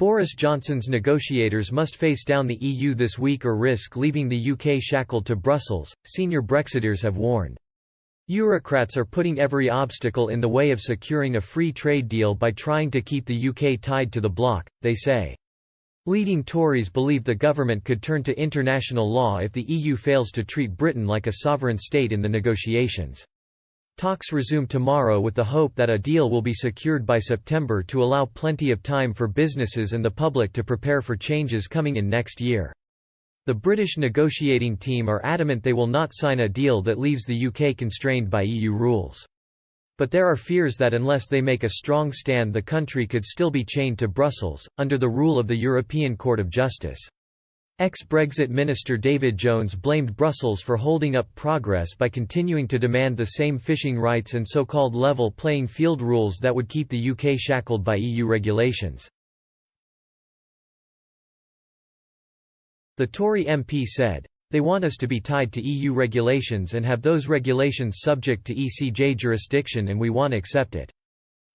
Boris Johnson's negotiators must face down the EU this week or risk leaving the UK shackled to Brussels, senior Brexiteers have warned. Bureaucrats are putting every obstacle in the way of securing a free trade deal by trying to keep the UK tied to the bloc, they say. Leading Tories believe the government could turn to international law if the EU fails to treat Britain like a sovereign state in the negotiations. Talks resume tomorrow with the hope that a deal will be secured by September to allow plenty of time for businesses and the public to prepare for changes coming in next year. The British negotiating team are adamant they will not sign a deal that leaves the UK constrained by EU rules. But there are fears that unless they make a strong stand, the country could still be chained to Brussels, under the rule of the European Court of Justice. Ex-Brexit Minister David Jones blamed Brussels for holding up progress by continuing to demand the same fishing rights and so-called level playing field rules that would keep the UK shackled by EU regulations. The Tory MP said, "They want us to be tied to EU regulations and have those regulations subject to ECJ jurisdiction, and we want to accept it."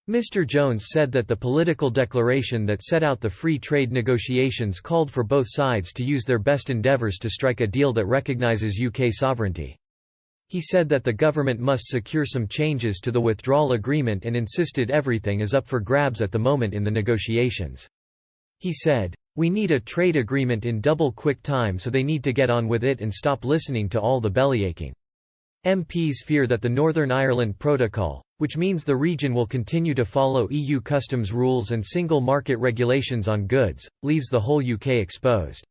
Mr. Jones said that the political declaration that set out the free trade negotiations called for both sides to use their best endeavours to strike a deal that recognises UK sovereignty. He said that the government must secure some changes to the withdrawal agreement and insisted everything is up for grabs at the moment in the negotiations. He said, "We need a trade agreement in double quick time, so they need to get on with it and stop listening to all the bellyaching." MPs fear that the Northern Ireland Protocol, which means the region will continue to follow EU customs rules and single market regulations on goods, leaves the whole UK exposed.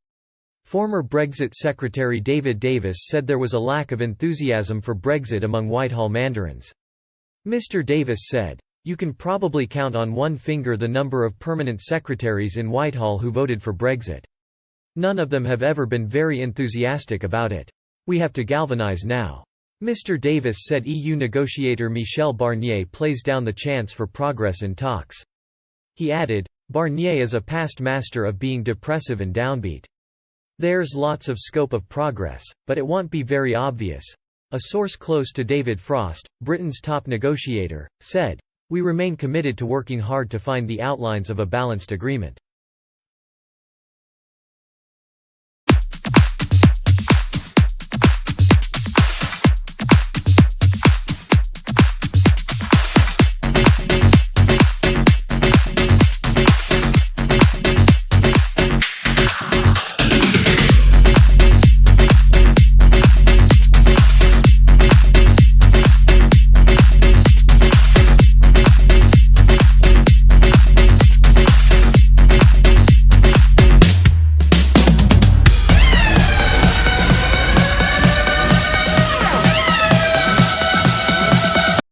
Former Brexit Secretary David Davis said there was a lack of enthusiasm for Brexit among Whitehall mandarins. Mr. Davis said, "You can probably count on one finger the number of permanent secretaries in Whitehall who voted for Brexit. None of them have ever been very enthusiastic about it. We have to galvanise now." Mr. Davis said EU negotiator Michel Barnier plays down the chance for progress in talks. He added, "Barnier is a past master of being depressive and downbeat. There's lots of scope of progress, but it won't be very obvious." A source close to David Frost, Britain's top negotiator, said, "We remain committed to working hard to find the outlines of a balanced agreement."